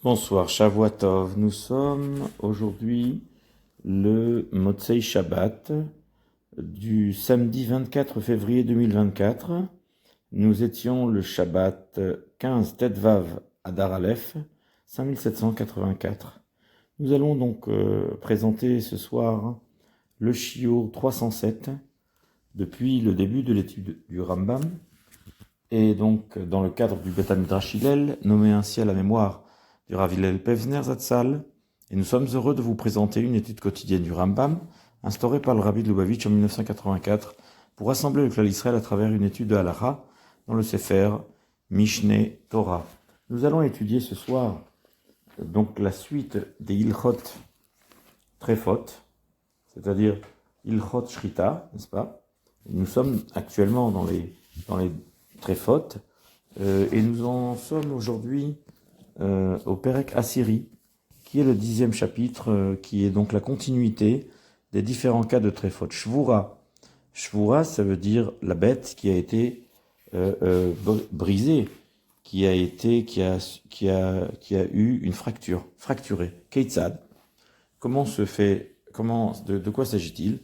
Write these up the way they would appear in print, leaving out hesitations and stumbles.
Bonsoir, Shavua Tov. Nous sommes aujourd'hui le Motzei Shabbat du samedi 24 février 2024. Nous étions le Shabbat 15 Tetvav Adar Aleph 5784. Nous allons donc présenter ce soir le Shiur 307 depuis le début de l'étude du Rambam et donc dans le cadre du Beth Midrash Hillel, nommé ainsi à la mémoire du Rav Hillel Pevzner Zatzal, et nous sommes heureux de vous présenter une étude quotidienne du Rambam, instaurée par le Rabbi de Lubavitch en 1984, pour rassembler le Klal Israël à travers une étude de Halacha dans le Sefer Mishneh Torah. Nous allons étudier ce soir donc la suite des Ilchot Trefot, c'est-à-dire Ilchot Shrita, n'est-ce pas? Nous sommes actuellement dans les Trefot, et nous en sommes aujourd'hui au Perek Asiri, qui est le 10e chapitre, qui est donc la continuité des différents cas de Trefot. Shvura. Shvura, ça veut dire la bête qui a été brisée, qui a eu une fracture, fracturée. Keitzad. De quoi s'agit-il?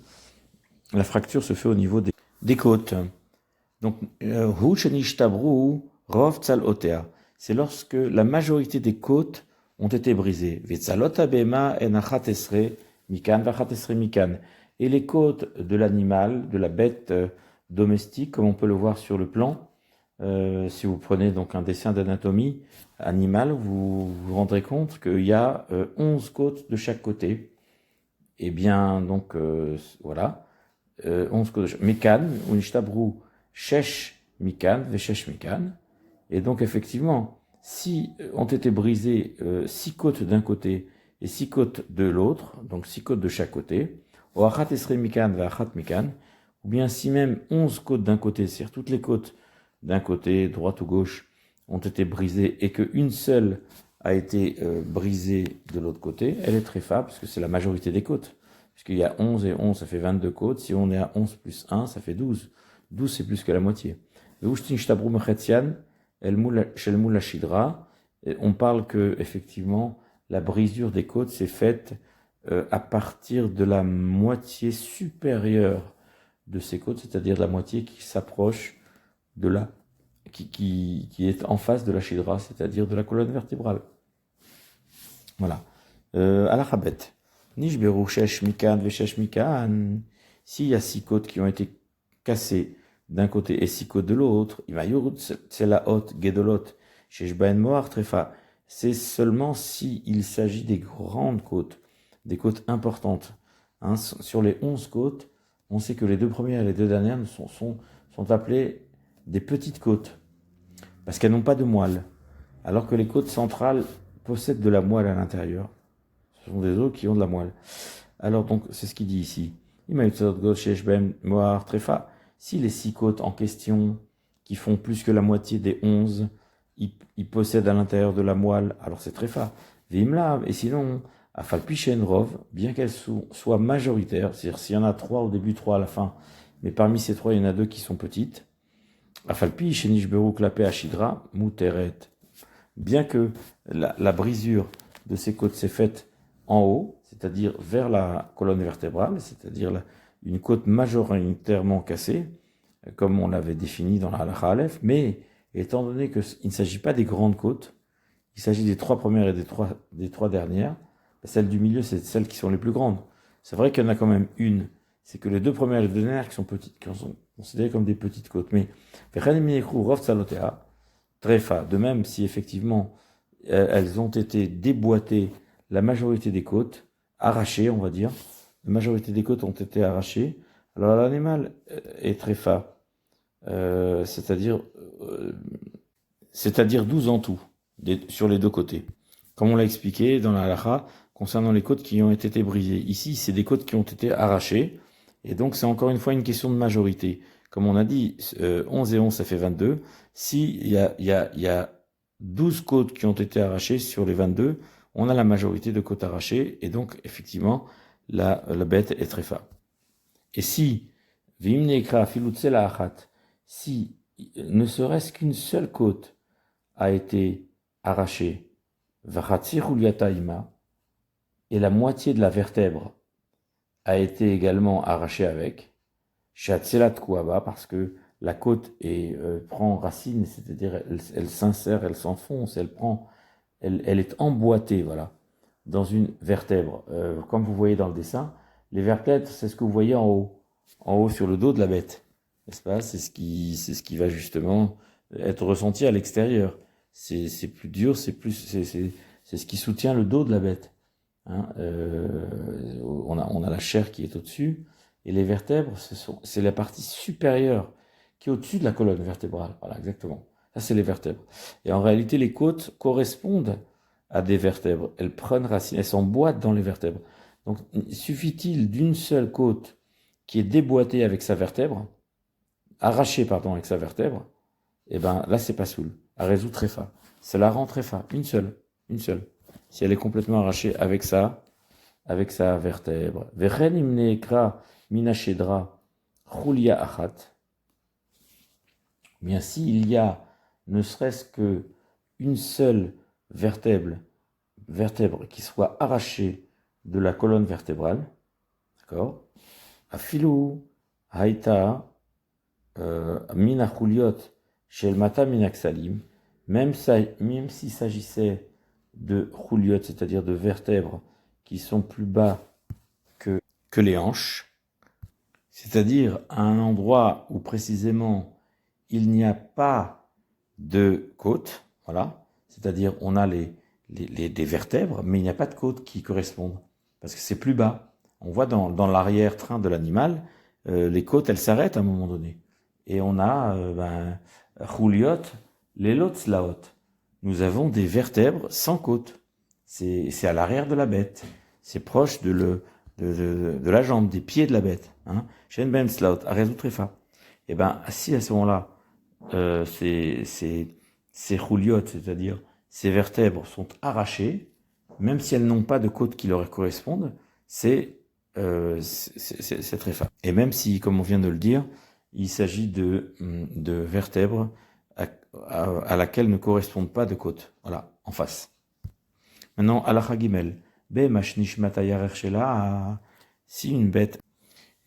La fracture se fait au niveau des côtes. Donc, Hu shenishtabru rov tzalotea. C'est lorsque la majorité des côtes ont été brisées. Et les côtes de l'animal, de la bête domestique, comme on peut le voir sur le plan, si vous prenez donc un dessin d'anatomie animale, vous vous rendrez compte qu'il y a 11 côtes de chaque côté. Et bien, donc, voilà, 11 côtes de chaque. Mikan, ou nishtabru, shesh mikan, veshesh mikan. Et donc, effectivement, si ont été brisées 6 côtes d'un côté et 6 côtes de l'autre, donc 6 côtes de chaque côté, ou achat esre mikan ve achat mikan, ou bien si même 11 côtes d'un côté, c'est-à-dire toutes les côtes d'un côté, droite ou gauche, ont été brisées et qu'une seule a été brisée de l'autre côté, elle est très faible, parce que c'est la majorité des côtes. Puisqu'il y a 11 et 11, ça fait 22 côtes. Si on est à 11 plus 1, ça fait 12. 12, c'est plus que la moitié. On parle que, effectivement, la brisure des côtes s'est faite à partir de la moitié supérieure de ces côtes, c'est-à-dire la moitié qui s'approche de qui est en face de la shidra, c'est-à-dire de la colonne vertébrale. Voilà. Alachabet. Nishberu shesh mikan veshesh mikan. S'il y a 6 côtes qui ont été cassées d'un côté et 6 côtes de l'autre, c'est seulement s'il s'agit des grandes côtes, des côtes importantes. Hein, sur les 11 côtes, on sait que les 2 premières et les 2 dernières sont appelées des petites côtes, parce qu'elles n'ont pas de moelle, alors que les côtes centrales possèdent de la moelle à l'intérieur. Ce sont des os qui ont de la moelle. Alors donc, c'est ce qu'il dit ici. Si les 6 côtes en question, qui font plus que la moitié des 11, ils possèdent à l'intérieur de la moelle, alors c'est très fort. Et sinon, Afalpichenrov, bien qu'elles soient majoritaires, c'est-à-dire s'il y en a 3 au début, 3 à la fin, mais parmi ces 3, il y en a 2 qui sont petites, Afalpichenishberu klape ashidra muteret. Bien que la brisure de ces côtes s'est faite en haut, c'est-à-dire vers la colonne vertébrale, c'est-à-dire une côte majoritairement cassée, comme on l'avait défini dans la Halacha Aleph, mais étant donné qu'il ne s'agit pas des grandes côtes, il s'agit des 3 premières et des 3 dernières, celles du milieu, c'est celles qui sont les plus grandes. C'est vrai qu'il y en a quand même une, c'est que les 2 premières et les 2 dernières qui sont petites, qui sont considérées comme des petites côtes. Mais Trefa, de même si effectivement elles ont été déboîtées, la majorité des côtes, arrachées, on va dire, la majorité des côtes ont été arrachées, alors l'animal est tréfa, c'est-à-dire 12 en tout, sur les 2 côtés. Comme on l'a expliqué dans la halakha, concernant les côtes qui ont été brisées. Ici, c'est des côtes qui ont été arrachées, et donc c'est encore une fois une question de majorité. Comme on a dit, 11 et 11, ça fait 22. Si il y a 12 côtes qui ont été arrachées sur les 22, on a la majorité de côtes arrachées, et donc, effectivement, la bête est très faible. Et si, si ne serait-ce qu'une seule côte a été arrachée, Vachatzi chuliata ima, et la moitié de la vertèbre a été également arrachée avec. Shatzelat kuaba, parce que la côte prend racine, c'est-à-dire elle s'insère, elle s'enfonce, elle est emboîtée, voilà, dans une vertèbre. Comme vous voyez dans le dessin, les vertèbres, c'est ce que vous voyez en haut sur le dos de la bête, n'est-ce pas? C'est ce qui va justement être ressenti à l'extérieur. C'est plus dur, c'est ce qui soutient le dos de la bête. Hein, on a la chair qui est au-dessus, et les vertèbres, c'est la partie supérieure qui est au-dessus de la colonne vertébrale. Voilà, exactement. Ça, c'est les vertèbres. Et en réalité, les côtes correspondent à des vertèbres. Elles prennent racine, elles s'emboîtent dans les vertèbres. Donc, suffit-il d'une seule côte qui est déboîtée avec sa vertèbre, arrachée, pardon, avec sa vertèbre, et ben là, c'est pas soul. À résoudre très fa. Ça la rend très fa. Une seule. Si elle est complètement arrachée avec sa vertèbre. Vechen imne ekra minachedra chulia achat. Bien, s'il y a ne serait-ce que une seule vertèbre qui soit arrachée de la colonne vertébrale, d'accord? Afilu haïta mina chuliot shel mata minaksalim, même s'il s'agissait de chuliot, c'est-à-dire de vertèbres qui sont plus bas que les hanches, c'est-à-dire à un endroit où précisément il n'y a pas de côte, voilà, c'est-à-dire on a des vertèbres, mais il n'y a pas de côte qui correspondent, parce que c'est plus bas. On voit dans l'arrière-train de l'animal, les côtes, elles s'arrêtent à un moment donné. Et on a, chuliot, lelot slaot. Nous avons des vertèbres sans côte. C'est à l'arrière de la bête. C'est proche de la jambe, des pieds de la bête. Shen ben slaot, à résoudre très fa. Et ben, si à ce moment-là, ces chuliot, c'est-à-dire ces vertèbres sont arrachées, même si elles n'ont pas de côte qui leur correspondent, c'est très fa. Et même si, comme on vient de le dire, il s'agit de vertèbres à laquelle ne correspondent pas de côte. Voilà, en face. Maintenant, alacha gimel. Si une bête,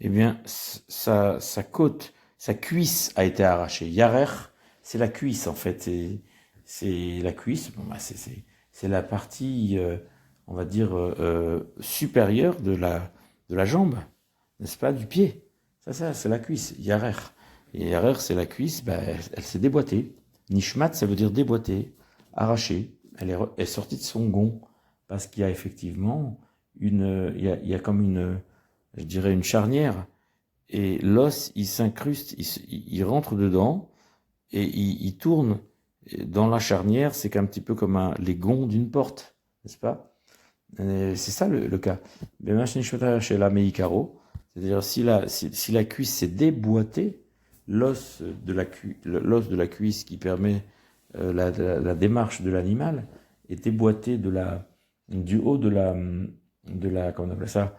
eh bien, sa côte, sa cuisse a été arrachée. Yarer, c'est la cuisse, en fait. C'est la cuisse, bon, bah, c'est la partie, on va dire, supérieure de la jambe, n'est-ce pas, du pied. Ça, c'est la cuisse, yarer. Et yarer, c'est la cuisse, bah, elle s'est déboîtée. Nishmat, ça veut dire déboîtée, arrachée. Elle est sortie de son gond, parce qu'il y a effectivement il y a comme je dirais une charnière, et l'os, il s'incruste, il rentre dedans, et il tourne dans la charnière. C'est un petit peu comme les gonds d'une porte, n'est-ce pas? C'est ça le cas. C'est-à-dire si la cuisse s'est déboîtée, l'os de la cuisse qui permet la démarche de l'animal est déboîté du haut de la comment on appelle ça,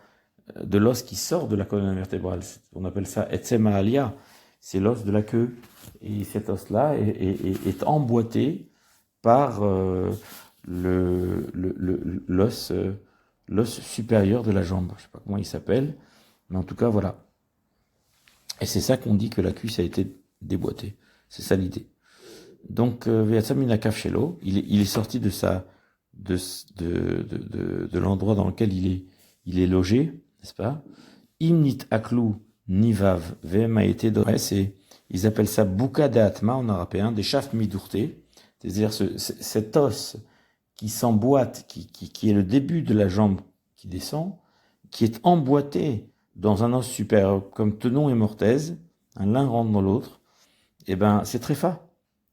de l'os qui sort de la colonne vertébrale. On appelle ça etsema alia, c'est l'os de la queue, et cet os-là est emboîté par l'os supérieur de la jambe. Je sais pas comment il s'appelle, mais en tout cas voilà. Et c'est ça qu'on dit que la cuisse a été déboîtée. C'est ça l'idée. Donc Veatsaminakaf il est sorti de l'endroit dans lequel il est logé, n'est-ce pas? Imnit aklou nivav vemaete dores, et ils appellent ça bouka de atma en arabe, des chafs midourté, c'est-à-dire cet os qui s'emboîte, qui est le début de la jambe qui descend, qui est emboîté dans un os supérieur, comme tenon et mortaise, l'un rentre dans l'autre, et ben c'est très fa.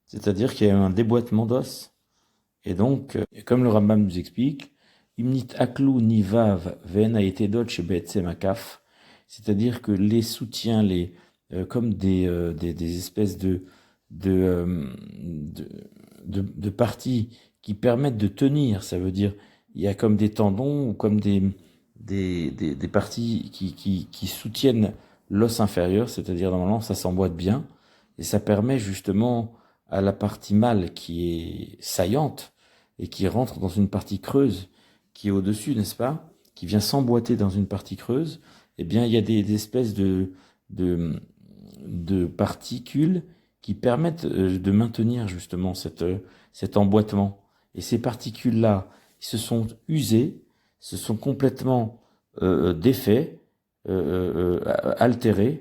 C'est-à-dire qu'il y a un déboîtement d'os. Et donc, comme le Rambam nous explique, imnit aklou nivav vena etedot chez makaf, c'est-à-dire que les soutiens, comme des espèces de parties qui permettent de tenir, ça veut dire, il y a comme des tendons ou comme des parties qui soutiennent l'os inférieur, c'est-à-dire normalement ça s'emboîte bien, et ça permet justement à la partie mâle qui est saillante et qui rentre dans une partie creuse qui est au-dessus, n'est-ce pas, qui vient s'emboîter dans une partie creuse, eh bien, il y a des espèces de particules qui permettent de maintenir justement cet emboîtement. Et ces particules-là, ils se sont usées, se sont complètement défaits, altérés.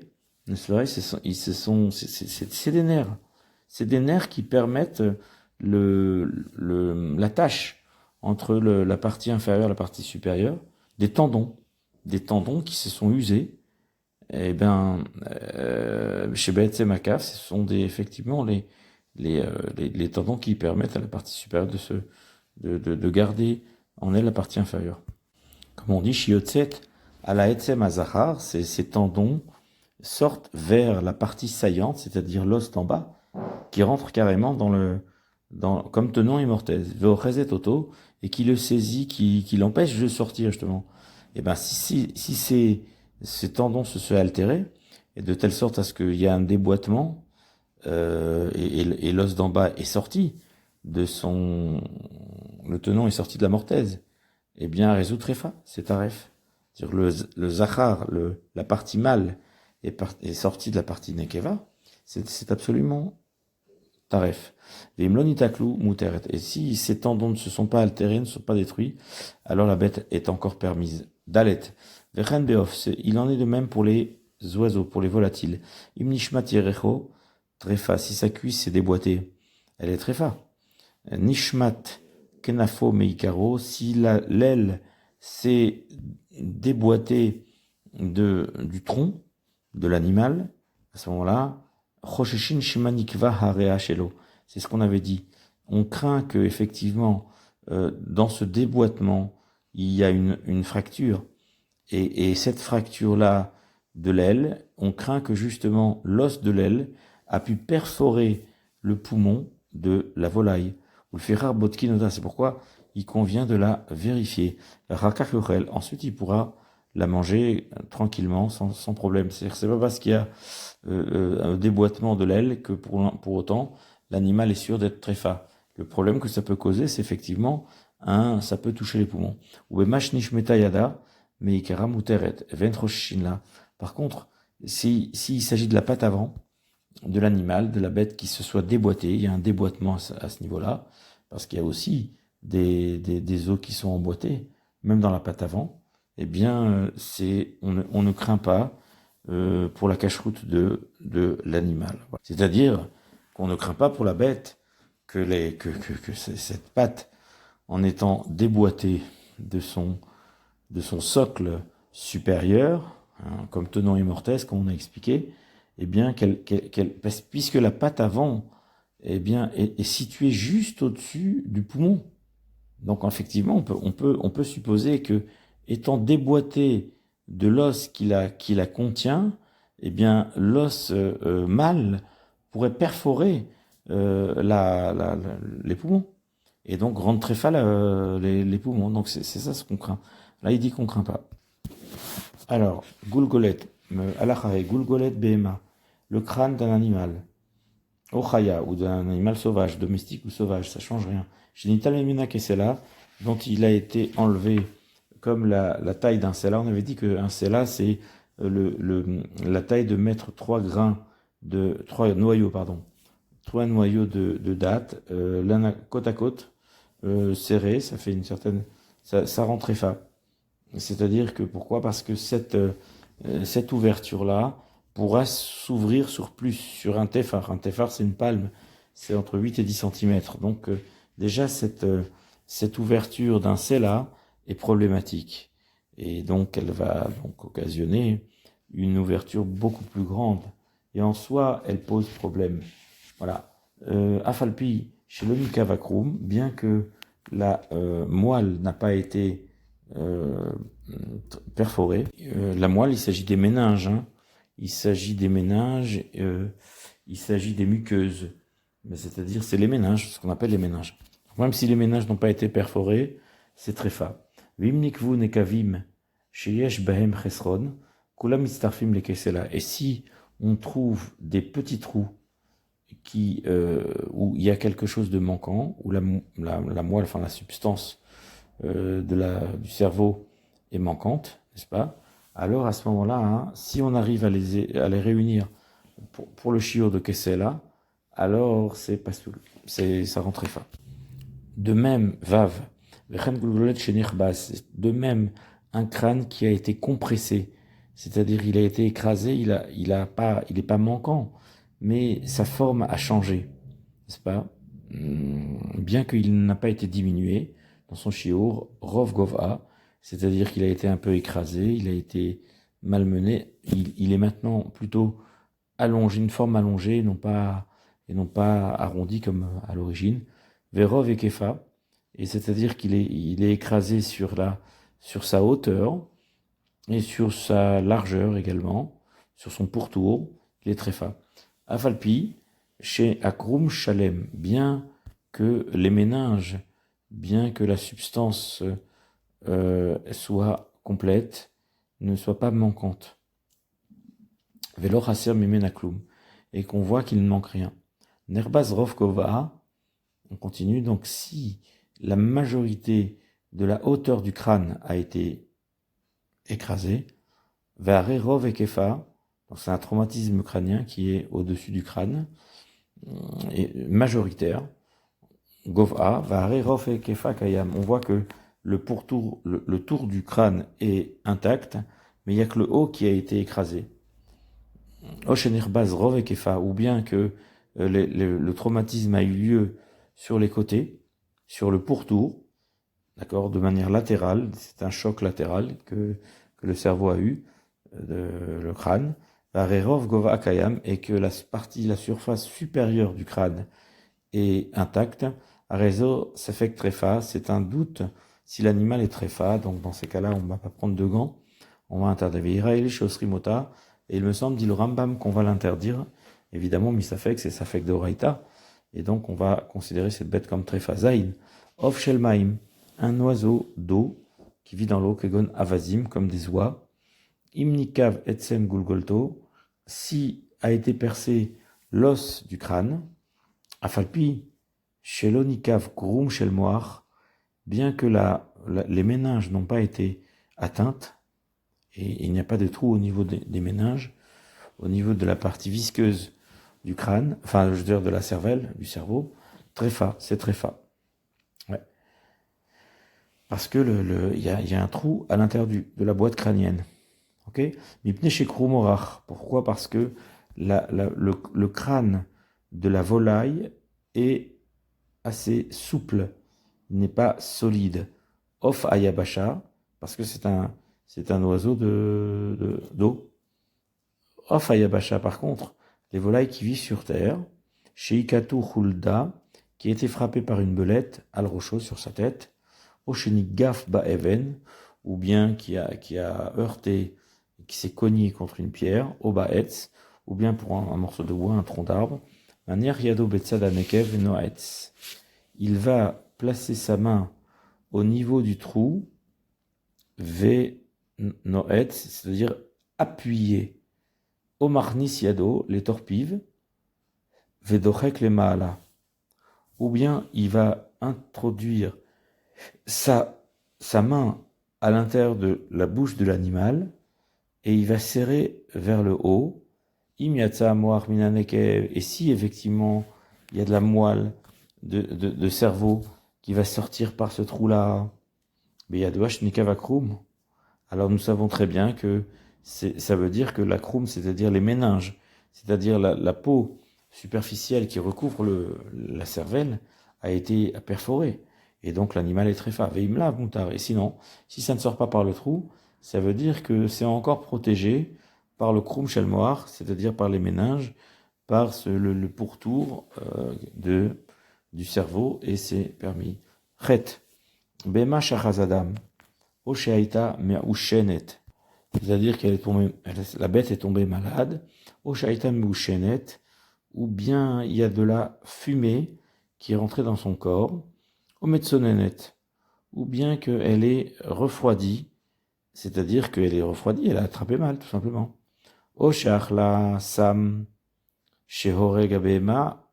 C'est vrai, c'est des nerfs. C'est des nerfs qui permettent la tâche entre la partie inférieure et la partie supérieure, des tendons qui se sont usés. Eh bien, chez Beth Makaf, ce sont effectivement les tendons qui permettent à la partie supérieure de garder en elle la partie inférieure. Comme on dit, Shiotset, à la Etzem Azahar, ces tendons sortent vers la partie saillante, c'est-à-dire l'os d'en bas, qui rentre carrément comme tenant immortèse, Veochezet Toto, et qui le saisit, qui l'empêche de sortir, justement. Et ben, si ces tendons se sont altérés, et de telle sorte à ce qu'il y a un déboîtement, et l'os d'en bas est sorti le tenant est sorti de la mortaise, eh bien, résout Tréfa, c'est Taref. C'est-à-dire le Zachar, la partie mâle, est sortie de la partie Nekeva, c'est absolument Taref. Et si ces tendons ne se sont pas altérés, ne sont pas détruits, alors la bête est encore permise. Dalet. Il en est de même pour les oiseaux, pour les volatiles. Imnishmat yerecho, Tréfa. Si sa cuisse est déboîtée, elle est Tréfa. Nishmat kenafo meikaro. Si l'aile s'est déboîtée du tronc de l'animal, à ce moment-là, Chosheshin shimanikva harea shelo. C'est ce qu'on avait dit. On craint que effectivement, dans ce déboîtement, il y a une fracture. Et cette fracture-là de l'aile, on craint que justement l'os de l'aile a pu perforer le poumon de la volaille. Ou le ferar botkinoda, c'est pourquoi il convient de la vérifier. Rakachorel, ensuite il pourra la manger tranquillement, sans problème. C'est-à-dire que c'est pas parce qu'il y a un déboîtement de l'aile que pour autant l'animal est sûr d'être tréfa. Le problème que ça peut causer, c'est effectivement ça peut toucher les poumons. Ou mashnish metayada, meikara muteret, ventroshinla. Par contre, s'il s'agit de la patte avant de l'animal, de la bête qui se soit déboîtée, il y a un déboîtement à ce niveau-là, parce qu'il y a aussi des os qui sont emboîtés, même dans la patte avant, eh bien, on ne craint pas pour la cache-route de l'animal. C'est-à-dire qu'on ne craint pas pour la bête que cette patte, en étant déboîtée de son socle supérieur, hein, comme tenant immortesse, comme on a expliqué, eh bien, puisque la patte avant, eh bien, est située juste au-dessus du poumon. Donc, effectivement, on peut supposer que, étant déboîté de l'os qui la contient, eh bien, l'os mâle pourrait perforer les poumons et donc rendre très fat les poumons. Donc, c'est ça ce qu'on craint. Là, il dit qu'on craint pas. Alors, Gulgolet, Alachare, Gulgolet Behema, le crâne d'un animal, Ochaya, ou d'un animal sauvage, domestique ou sauvage, ça change rien. Genital Memina Kessela, dont il a été enlevé comme la taille d'un sela. On avait dit qu'un sela, c'est la taille de mettre 3 noyaux de date, l'un côte à côte, serré, ça fait ça rend très fin. C'est-à-dire que pourquoi? Parce que cette ouverture-là pourra s'ouvrir sur un téphar. Un téphar, c'est une palme, c'est entre 8 et 10 cm. Donc déjà cette ouverture d'un sela est problématique. Et donc elle va donc occasionner une ouverture beaucoup plus grande. Et en soi, elle pose problème. Voilà. Afalpi, chez l'Omika Vakrum, bien que la moelle n'a pas été perforée, la moelle, il s'agit des méninges, hein. Il s'agit des méninges, il s'agit des muqueuses. Mais c'est-à-dire, c'est les méninges, ce qu'on appelle les méninges. Même si les méninges n'ont pas été perforés, c'est très fa. Vimnikvu nekavim, sheyesh bahem chesron, kula mitztarfim lekesela. Et si on trouve des petits trous où il y a quelque chose de manquant, où la moelle, enfin la substance du cerveau est manquante, n'est-ce pas? Alors à ce moment-là, hein, si on arrive à les réunir pour le shiur de Kessela, alors c'est pasoul, ça rend très fin. De même, Vav, de même, un crâne qui a été compressé, c'est-à-dire il a été écrasé, il est pas manquant, mais sa forme a changé, n'est-ce pas? Bien qu'il n'a pas été diminué dans son shiur, Rov Gova, c'est-à-dire qu'il a été un peu écrasé, il a été malmené, il est maintenant plutôt allongé, une forme allongée, et non pas arrondi comme à l'origine. Verov et Kefa, et c'est-à-dire il est écrasé sur sa hauteur et sur sa largeur également, sur son pourtour, il est très fin. Afalpi, chez Akrum Shalem, bien que les méninges, bien que la substance soit complète, ne soit pas manquante. Velor Haser Mimenaklum, et qu'on voit qu'il ne manque rien. Nerbaz Rovkova, on continue, donc si la majorité de la hauteur du crâne a été écrasée, Vare Rov et Kefa, donc c'est un traumatisme crânien qui est au-dessus du crâne, et majoritaire, Gova, Vare Rov et Kefa Kayam, on voit que le tour du crâne est intact, mais il n'y a que le haut qui a été écrasé. Oshenirbaz Rov et Kefa, ou bien que le traumatisme a eu lieu sur les côtés, sur le pourtour, d'accord, de manière latérale, c'est un choc latéral que le cerveau a eu, le crâne, Varerov Gova Akayam, et que la surface supérieure du crâne est intacte, Arezo Sefek Trefa, c'est un doute si l'animal est tréfa, donc dans ces cas-là, on ne va pas prendre de gants, on va interdire. Et il me semble, dit le Rambam, qu'on va l'interdire. Évidemment, Misafek, c'est Safek de Oraita. Et donc, on va considérer cette bête comme tréfa. Zain, Of Shelmaim, un oiseau d'eau qui vit dans l'eau, Kegon Avazim, comme des oies. Imnikav Etzem Gulgolto, si a été percé l'os du crâne, Afalpi, Shelonikav Grum Shelmoar, bien que les méninges n'ont pas été atteintes, et il n'y a pas de trou au niveau des méninges, au niveau de la partie visqueuse du crâne, enfin, je veux dire de la cervelle, du cerveau, tréfa, c'est tréfa. Ouais. Parce que il y a un trou à l'intérieur de la boîte crânienne. Ok? Mipne chez Krumorach. Pourquoi? Parce que le crâne de la volaille est assez souple, il n'est pas solide. Off ayabasha, parce que c'est un oiseau d'eau. Off ayabasha, par contre, les volailles qui vivent sur terre, chez Ikatu Hulda, qui a été frappé par une belette, al rocho sur sa tête, Ochenik Gaf Ba'even, ou bien qui a heurté, qui s'est cogné contre une pierre, au Ba'etz, ou bien pour un morceau de bois, un tronc d'arbre, Manier Yado Betzad Anekev Noetz. Il va placer sa main au niveau du trou, Ve Noetz, c'est-à-dire appuyer. Omarnis Yado, les torpives, Vedochek les Maala. Ou bien il va introduire sa main à l'intérieur de la bouche de l'animal et il va serrer vers le haut. Imiatsa moar minanekev. Et si effectivement il y a de la moelle de cerveau qui va sortir par ce trou-là, alors nous savons très bien que ça veut dire que la kroum, c'est-à-dire les méninges, c'est-à-dire la peau superficielle qui recouvre la cervelle, a été perforée. Et donc l'animal est très fort. Et sinon, si ça ne sort pas par le trou, ça veut dire que c'est encore protégé par le kroum shelmoar, c'est-à-dire par les méninges, par le pourtour du cerveau, et c'est permis. Chet, bema shachazadam, oshaita me'ushenet, c'est-à-dire la bête est tombée malade, oshaita me'ushenet, ou bien il y a de la fumée qui est rentrée dans son corps, ometsonenet, ou bien qu'elle est refroidie, c'est-à-dire qu'elle est refroidie, elle a attrapé mal, tout simplement. Oshachla sam shehoreg abema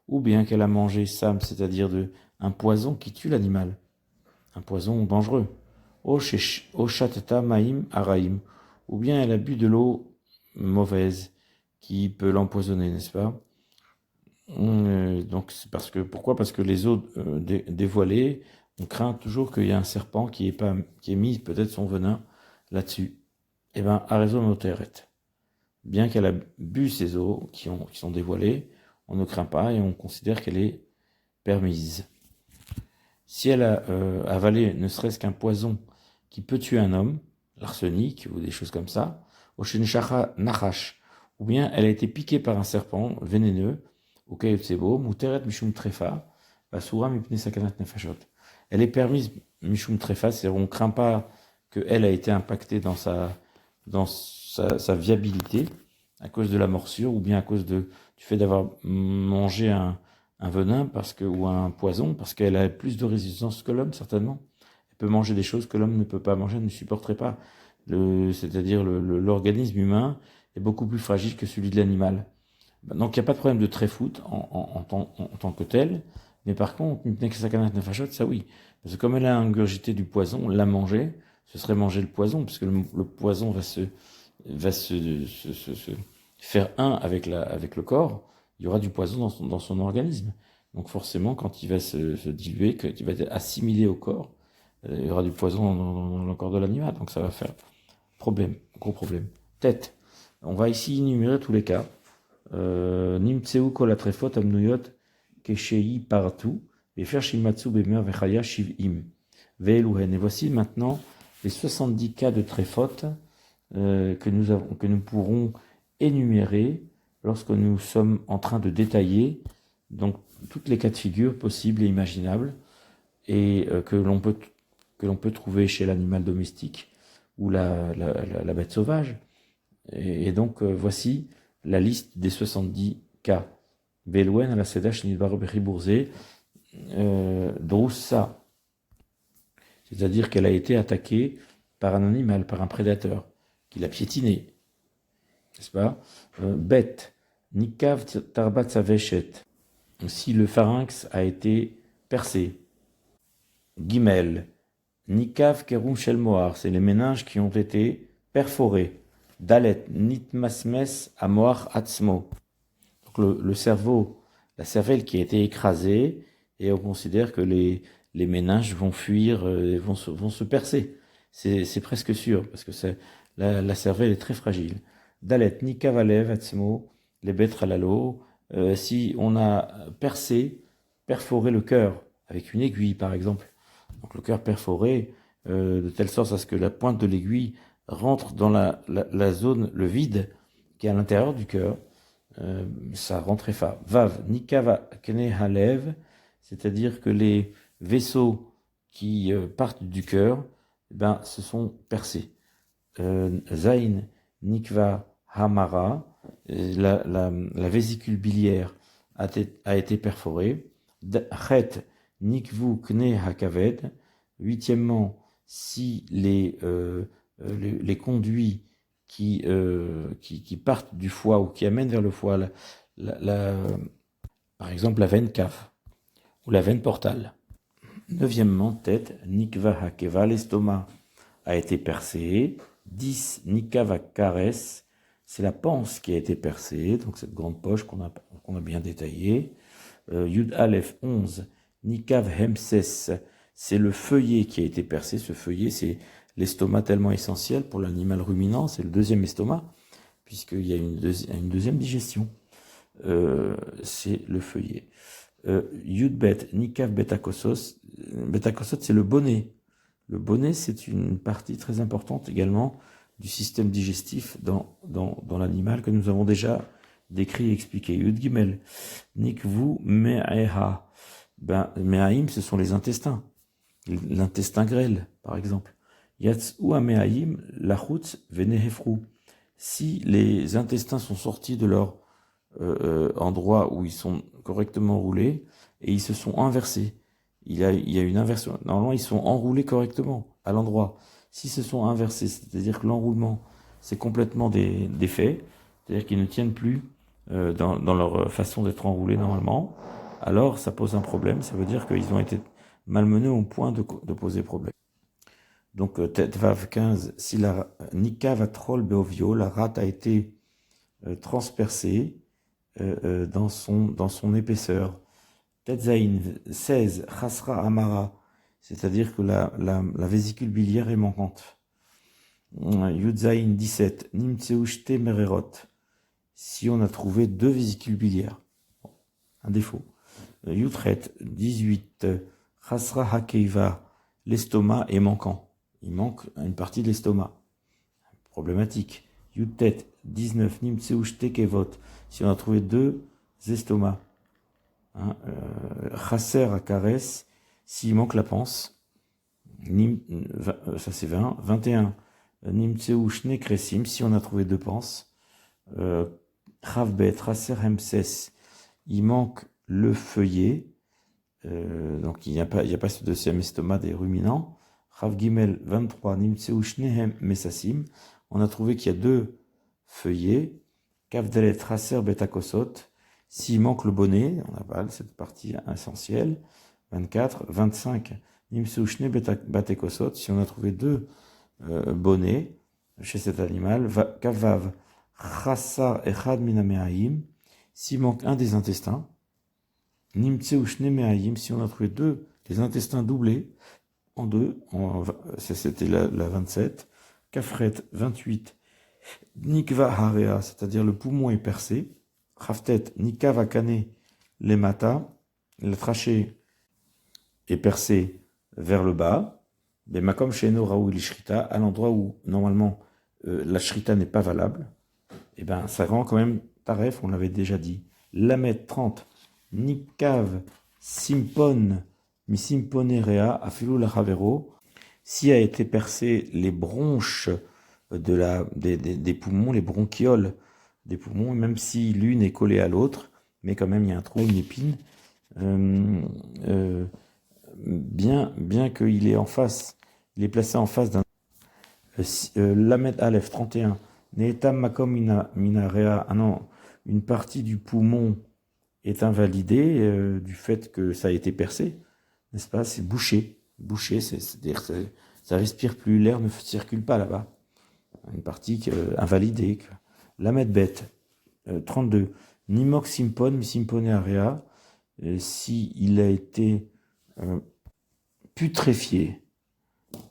ou bien qu'elle a mangé sam, c'est-à-dire un poison qui tue l'animal, un poison dangereux. Oshateta maim araim, ou bien elle a bu de l'eau mauvaise qui peut l'empoisonner, n'est-ce pas? Donc c'est pourquoi? Parce que les eaux dévoilées, on craint toujours qu'il y ait un serpent qui ait mis peut-être son venin là-dessus. Eh bien, à raison noteret. Bien qu'elle a bu ces eaux qui sont dévoilées, on ne craint pas et on considère qu'elle est permise. Si elle a avalé ne serait-ce qu'un poison qui peut tuer un homme, l'arsenic ou des choses comme ça, Oshinshacha nachash, ou bien elle a été piquée par un serpent vénéneux, au kayutsebo, muteret mishum trefa, basura mipne sakanat nefashot. Elle est permise mishum trefa, c'est-à-dire on ne craint pas qu'elle a été impactée dans sa viabilité à cause de la morsure ou bien à cause du fait d'avoir mangé un venin ou un poison, parce qu'elle a plus de résistance que l'homme, certainement. Elle peut manger des choses que l'homme ne peut pas manger, ne supporterait pas. C'est-à-dire l'organisme humain est beaucoup plus fragile que celui de l'animal. Donc il n'y a pas de problème de tréfoot en tant que tel, mais par contre, ça oui. Parce que comme elle a ingurgité du poison, on l'a mangé, ce serait manger le poison, puisque le poison va se faire un avec le corps, il y aura du poison dans son organisme. Donc forcément, quand il va se diluer, qu'il va être assimilé au corps, il y aura du poison dans le corps de l'animal. Donc ça va faire gros problème. Tête. On va ici énumérer tous les cas. Nimtseu kol atrefot amnuyot keshei partout, et faire shimatsu bemer vechaya shivim ve'eluhen. Et voici maintenant les 70 cas de tréfot que nous pourrons énumérer lorsque nous sommes en train de détailler donc toutes les cas de figure possibles et imaginables et que l'on peut trouver chez l'animal domestique ou la bête sauvage. Et donc voici la liste des 70 cas. Belouen à la Sedash Nidbar Bechibourzé, Droussa, c'est-à-dire qu'elle a été attaquée par un animal, par un prédateur, qui l'a piétiné, n'est-ce pas? Bête, Nikav Tarbat Saveshet, si le pharynx a été percé. Gimel, Nikav Kerum Shelmoar, c'est les méninges qui ont été perforés. Dalet, Nitmasmes Amoar Atzmo, donc le cerveau, la cervelle qui a été écrasée, et on considère que les méninges vont fuir, vont se percer. C'est presque sûr, parce que la cervelle est très fragile. Dalet, Nikavalev, Atzmo, les bêtes à l'alo, si on a perforé le cœur, avec une aiguille par exemple, donc le cœur perforé, de telle sorte à ce que la pointe de l'aiguille rentre dans la zone, le vide, qui est à l'intérieur du cœur, ça rend très fort. Vav, Nikava Kene Halev, c'est-à-dire que les vaisseaux qui partent du cœur, se sont percés. Zain, Nikva Hamara, la vésicule biliaire a été perforée. Chet, Nikvu Kne Hakaved. Huitièmement, si les conduits qui partent du foie ou qui amènent vers le foie, par exemple la veine cave ou la veine portale. Neuvièmement, tête, Nikva Hakeva, l'estomac a été percé. 10, Nikava Kares, c'est la panse qui a été percée, donc cette grande poche qu'on a bien détaillée. Yud Aleph 11, Nikav Hemses, c'est le feuillet qui a été percé. Ce feuillet, c'est l'estomac tellement essentiel pour l'animal ruminant, c'est le deuxième estomac, puisqu'il y a une deuxième digestion. C'est le feuillet. Yudbet, Nikav Betakosos, Betakosos, c'est le bonnet. Le bonnet, c'est une partie très importante également du système digestif dans l'animal que nous avons déjà décrit et expliqué. Yud Gimel, Nikvu Me'eha. Me'aim, ce sont les intestins. L'intestin grêle, par exemple. Yatz'u Ame'aim, Lachutz Venehefru. Si les intestins sont sortis de leur endroit où ils sont correctement roulés et ils se sont inversés, il y a une inversion. Normalement, ils sont enroulés correctement à l'endroit. S'ils se sont inversés, c'est-à-dire que l'enroulement c'est complètement défait, c'est-à-dire qu'ils ne tiennent plus dans leur façon d'être enroulés normalement, alors ça pose un problème. Ça veut dire qu'ils ont été malmenés au point de poser problème. Donc, Tetvav 15, si la Nika va troll beovio, la rate a été transpercée dans son épaisseur. Tetzain 16, Chasra Amara, c'est-à-dire que la vésicule biliaire est manquante. Yudzain 17, Nimtseushte Mererot, si on a trouvé 2 vésicules biliaires, un défaut. Yutret 18, Chasra Hakeiva, l'estomac est manquant. Il manque une partie de l'estomac. Problématique. Yutet 19, Nimtseushte Kevot, si on a trouvé 2 estomacs. Chasser à caresse, s'il manque la panse. Ça c'est 20. 21. Nimtseush nekresim, si on a trouvé 2 panses. Chavbet, Chasser hemses, il manque le feuillet. Donc il n'y a pas ce deuxième estomac des ruminants. Chav Gimel 23, Nimtseush nehem mesasim, on a trouvé qu'il y a 2 feuillets. Kavdalet, Chasser betakosot, s'il manque le bonnet, on avale cette partie essentielle. 24, 25, Nimseushne batekosot, si on a trouvé 2 bonnets chez cet animal. Kavav, Chassar echad minamehaim, s'il manque un des intestins. Nimseushne mehaim, si on a trouvé 2 des intestins doublés en 2, c'était la 27. Kafret 28, Nikva harea, c'est-à-dire le poumon est percé. Khaftet, Nikava kane lemata, la trachée est percée vers le bas. Bemakom sheno raoui lishrita, à l'endroit où normalement la shrita n'est pas valable. Et ben ça rend quand même taref, on l'avait déjà dit. Lamet 30, Nikav simpon mi simponerea afilu lachavero, si a été percé les bronches des poumons, les bronchioles des poumons, même si l'une est collée à l'autre, mais quand même il y a un trou, une épine, bien qu'il est en face, il est placé en face d'un Lamed Aleph 31, Neetam Makom Minarea, ah non, une partie du poumon est invalidée du fait que ça a été percé, n'est-ce pas? C'est bouché, c'est-à-dire que ça respire plus, l'air ne circule pas là-bas, une partie invalidée. Lamed Bet 32, Nimok Simpon, Misimpone Area, si il a été putréfié,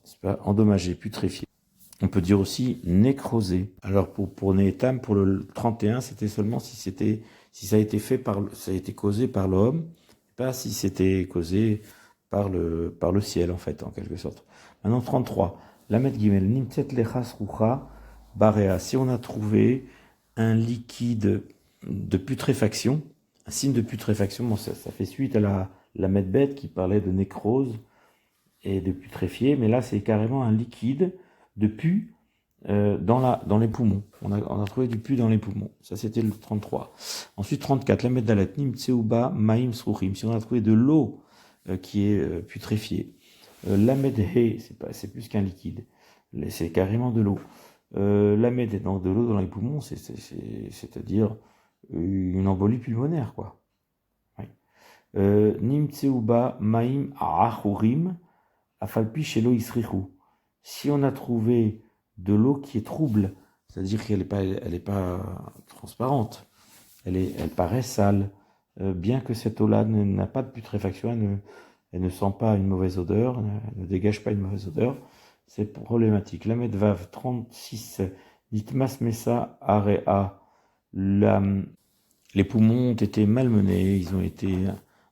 c'est pas endommagé, putréfié. On peut dire aussi nécrosé. Alors pour Neetam, pour le 31, c'était seulement si ça a été ça a été causé par l'homme, pas si c'était causé par le ciel en fait, en quelque sorte. Maintenant 33, Lamed Gimel, Nimtet Lechas Rucha Barea, si on a trouvé un liquide de putréfaction, un signe de putréfaction, bon, ça fait suite à la Medbet qui parlait de nécrose et de putréfier, mais là c'est carrément un liquide de pu dans les poumons. On a trouvé du pu dans les poumons. Ça c'était le 33. Ensuite 34, la Meddalet, Nimtseuba Maim Sruchim, si on a trouvé de l'eau qui est putréfiée. La Medhe, c'est plus qu'un liquide, c'est carrément de l'eau. La Med, donc de l'eau dans les poumons, c'est-à-dire une embolie pulmonaire, quoi. Oui. Nimtseuba maim achurim afalpi shelo isrichu. Si on a trouvé de l'eau qui est trouble, c'est-à-dire qu'elle est pas transparente, elle paraît sale, bien que cette eau-là n'a pas de putréfaction, elle ne sent pas une mauvaise odeur, elle ne dégage pas une mauvaise odeur, c'est problématique. La Medvav 36, Ditmas Messa Area, les poumons ont été malmenés, ils ont été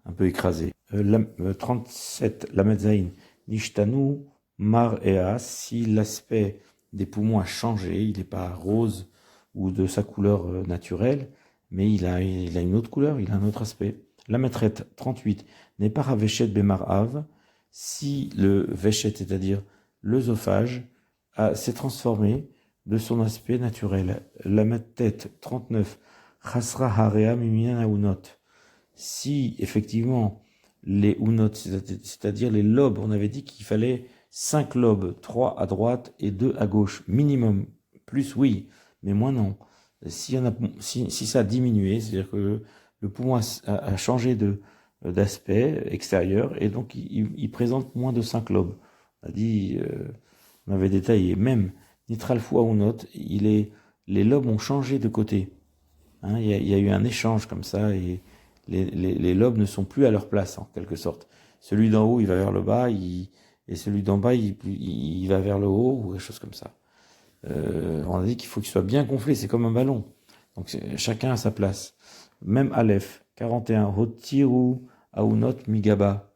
un peu écrasés. 37, la Medzaïn, Nishtanu Mar Ea, si l'aspect des poumons a changé, il n'est pas rose ou de sa couleur naturelle, mais il a une autre couleur, il a un autre aspect. La Maîtrette 38, n'est pas Raveshet Bemarav, si le Veshet, c'est-à-dire l'œsophage, s'est transformé de son aspect naturel. La tête 39, Chasra Harea Miminan Aunot. Si effectivement les Unot, c'est-à-dire les lobes, on avait dit qu'il fallait 5 lobes, 3 à droite et 2 à gauche, minimum. Plus oui, mais moins non. Si ça a diminué, c'est-à-dire que le poumon a changé d'aspect extérieur et donc il présente moins de 5 lobes. On a dit, on avait détaillé, même nitral fois ou note, les lobes ont changé de côté. Hein, il y a eu un échange comme ça et les lobes ne sont plus à leur place en quelque sorte. Celui d'en haut, il va vers le bas, et celui d'en bas, il va vers le haut ou quelque chose comme ça. On a dit qu'il faut qu'il soit bien gonflé, c'est comme un ballon. Donc chacun à sa place. Même Aleph, 41, Hotiru Aunot Migaba.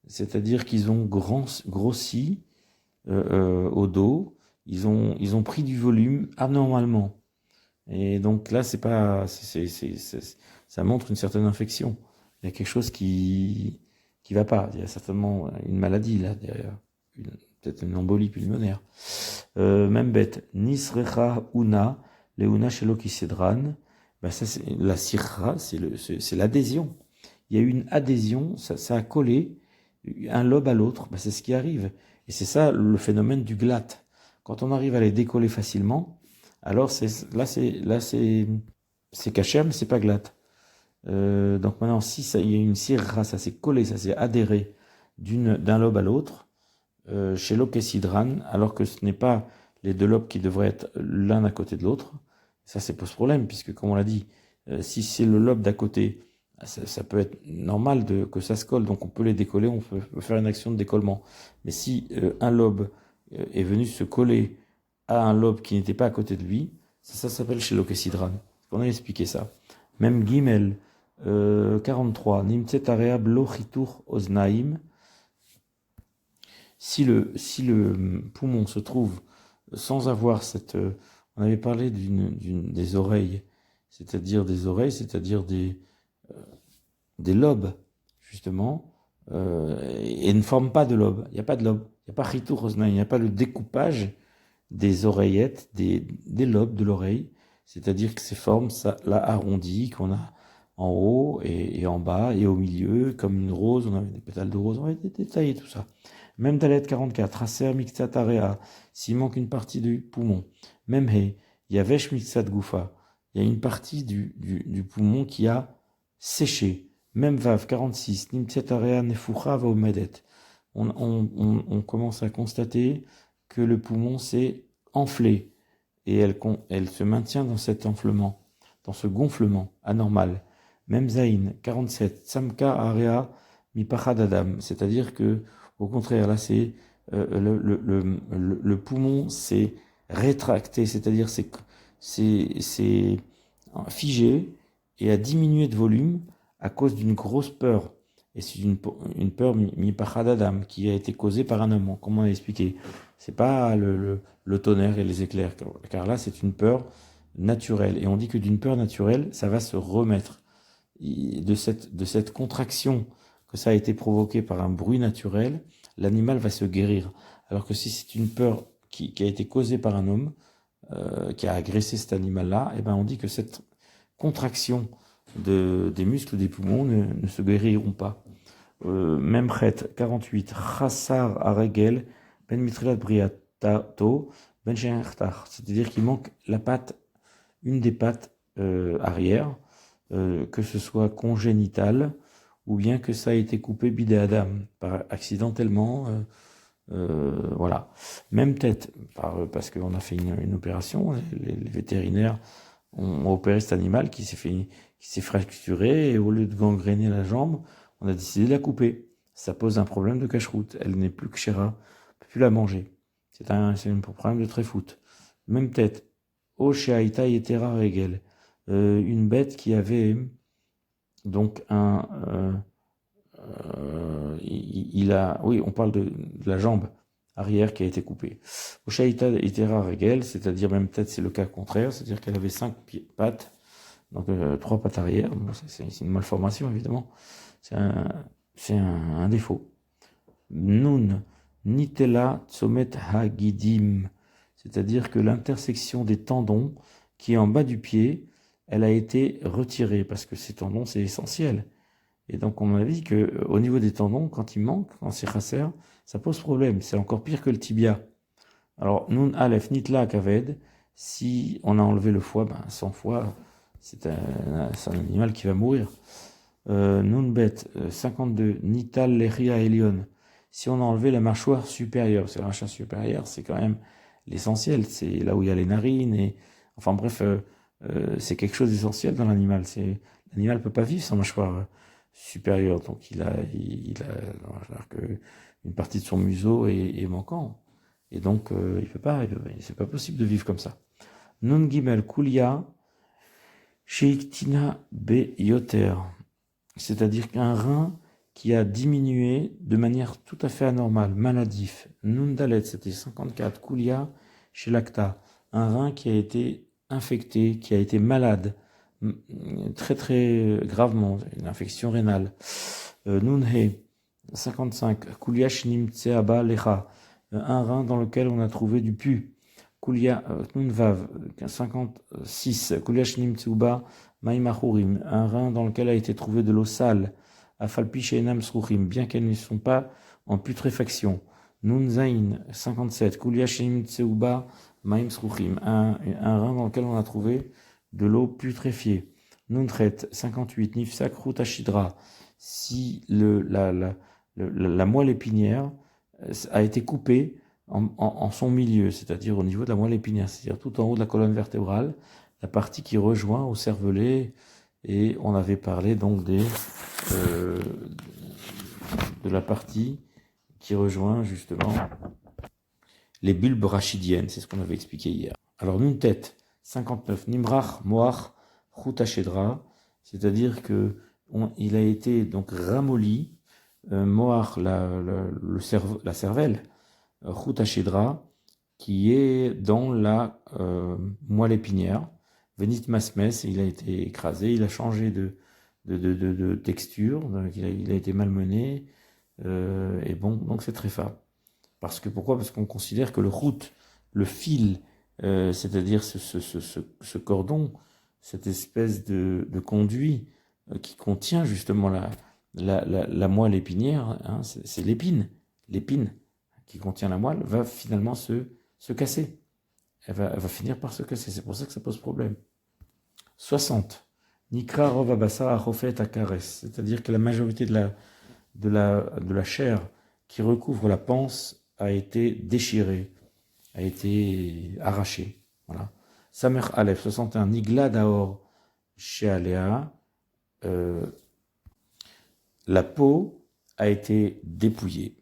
C'est-à-dire qu'ils ont grossi au dos, ils ont pris du volume anormalement. Et donc là, ça montre une certaine infection. Il y a quelque chose qui va pas. Il y a certainement une maladie là derrière, peut-être une embolie pulmonaire. Même bête, Nisrecha Una, Leuna Shelokisedran. Ben ça, la sirra, c'est l'adhésion. Il y a eu une adhésion, ça a collé un lobe à l'autre. Ben c'est ce qui arrive. Et c'est ça le phénomène du glatte. Quand on arrive à les décoller facilement, alors là c'est caché, mais c'est pas glatte. Donc maintenant, si il y a une sirra, ça s'est collé, ça s'est adhéré d'un lobe à l'autre, chez l'okesidran, alors que ce n'est pas les deux lobes qui devraient être l'un à côté de l'autre. Ça pose problème, puisque comme on l'a dit, si c'est le lobe d'à côté, ça peut être normal que ça se colle, donc on peut les décoller, on peut faire une action de décollement. Mais si un lobe est venu se coller à un lobe qui n'était pas à côté de lui, ça s'appelle chez l'okesidran. On a expliqué ça. Même Gimel, 43, Nimtset area blochitur oznaim. Si le poumon se trouve sans avoir on avait parlé des oreilles, c'est-à-dire des lobes, justement, et ne forme pas de lobe. Il n'y a pas de lobe. Il n'y a pas chitur oznaim. Il n'y a pas le découpage des oreillettes, des lobes de l'oreille. C'est-à-dire que ces formes, là, arrondies, qu'on a en haut et en bas et au milieu, comme une rose, on avait des pétales de rose, on avait détaillé tout ça. Même Dalet 44, Aser Mixat Area, s'il manque une partie du poumon. Même He, Yavesh Mixat Goufa, il y a une partie du poumon qui a séché. Même Vav 46, Nimtset Area Nefucha Vaomedet. On commence à constater que le poumon s'est enflé et elle se maintient dans cet enflement, dans ce gonflement anormal. Même Zaïn 47, Samka Area Mipachad Adam, c'est-à-dire que au contraire, là, c'est le poumon s'est rétracté, c'est-à-dire c'est figé et a diminué de volume à cause d'une grosse peur. Et c'est une peur mi-pachad adam qui a été causée par un homme, comme on a expliqué. C'est pas le tonnerre et les éclairs, car là, c'est une peur naturelle. Et on dit que d'une peur naturelle, ça va se remettre. De cette contraction que ça a été provoqué par un bruit naturel, l'animal va se guérir. Alors que si c'est une peur qui a été causée par un homme, qui a agressé cet animal-là, et ben on dit que cette contraction des muscles des poumons ne se guériront pas. Même Chet 48, Chassar Aregel, Ben Mitrilat Briatato, Ben Shenertar, c'est-à-dire qu'il manque la patte, une des pattes arrière, que ce soit congénital, ou bien que ça a été coupé bidé Adam, accidentellement, voilà. Même tête, parce qu'on a fait une opération, les vétérinaires ont opéré cet animal qui s'est fracturé, et au lieu de gangréner la jambe, on a décidé de la couper. Ça pose un problème de cache-route. Elle n'est plus kshera, on ne peut plus la manger. C'est un problème de tréfoot. Même tête, Oshéaïta Yetera Regel, une bête qui avait donc oui, on parle de la jambe arrière qui a été coupée. Oshaïta Itera Regel, c'est-à-dire même peut-être c'est le cas contraire, c'est-à-dire qu'elle avait 5 pattes, donc 3 pattes arrière. Bon, c'est une malformation évidemment, c'est un défaut. Nun Nitela Tsomet Hagidim, c'est-à-dire que l'intersection des tendons qui est en bas du pied, elle a été retirée parce que ces tendons c'est essentiel. Et donc, on m'a dit que au niveau des tendons, quand il manque, quand c'est chasser, ça pose problème. C'est encore pire que le tibia. Alors, nun alef nitla kaved, Si on a enlevé le foie, 100 fois, c'est un animal qui va mourir. Nunbet 52, Nital Leria Elion. Si on a enlevé la mâchoire supérieure, parce que la mâchoire supérieure, c'est quand même l'essentiel, c'est là où il y a les narines, et enfin bref, c'est quelque chose d'essentiel dans l'animal. L'animal ne peut pas vivre sans mâchoire supérieure, donc il a alors que une partie de son museau est manquant, et donc c'est pas possible de vivre comme ça. Nun Gimel Kulia Sheiktina Be Yoter. C'est-à-dire qu'un rein qui a diminué de manière tout à fait anormale, maladif. Nundalet, c'était 54, Koulia, chez Lacta. Un rein qui a été infecté, qui a été malade, très très gravement, une infection rénale. Nunhe, 55, Koulia Shnim Tseaba Lecha. Un rein dans lequel on a trouvé du pus. Koulia Nunvav, 56, Koulia Shnim Tsuba Maïmachurim, un rein dans lequel a été trouvé de l'eau sale, Afalpi Sheinam Sruchim, bien qu'elles ne sont pas en putréfaction. Nunzain, 57, Koulia Sheinim Tseuba Maïm Sruchim, un rein dans lequel on a trouvé de l'eau putréfiée. Nuntret, 58, Nifsak Rutashidra, si la moelle épinière a été coupée en son milieu, c'est-à-dire au niveau de la moelle épinière, c'est-à-dire tout en haut de la colonne vertébrale, la partie qui rejoint au cervelet, et on avait parlé donc de la partie qui rejoint justement les bulbes rachidiennes, c'est ce qu'on avait expliqué hier. Alors Nuntet, 59, Nimrach Moach Chutashedra, c'est-à-dire que il a été donc ramolli, Moach, la cervelle, Chutashedra, qui est dans la moelle épinière. Venit Masmes, il a été écrasé, il a changé de texture, donc il a été malmené, et bon, donc c'est très fade. Pourquoi ? Parce qu'on considère que le fil, c'est-à-dire ce cordon, cette espèce de conduit qui contient justement la moelle épinière, hein, c'est l'épine qui contient la moelle, va finalement se casser. Elle va finir par se casser. C'est pour ça que ça pose problème. 60. Nikra Rovabasa Achofet Akares. C'est-à-dire que la majorité de la chair qui recouvre la panse a été déchirée, a été arrachée. Voilà. Samer Aleph 61. Nigla Daor Shealea. La peau a été dépouillée.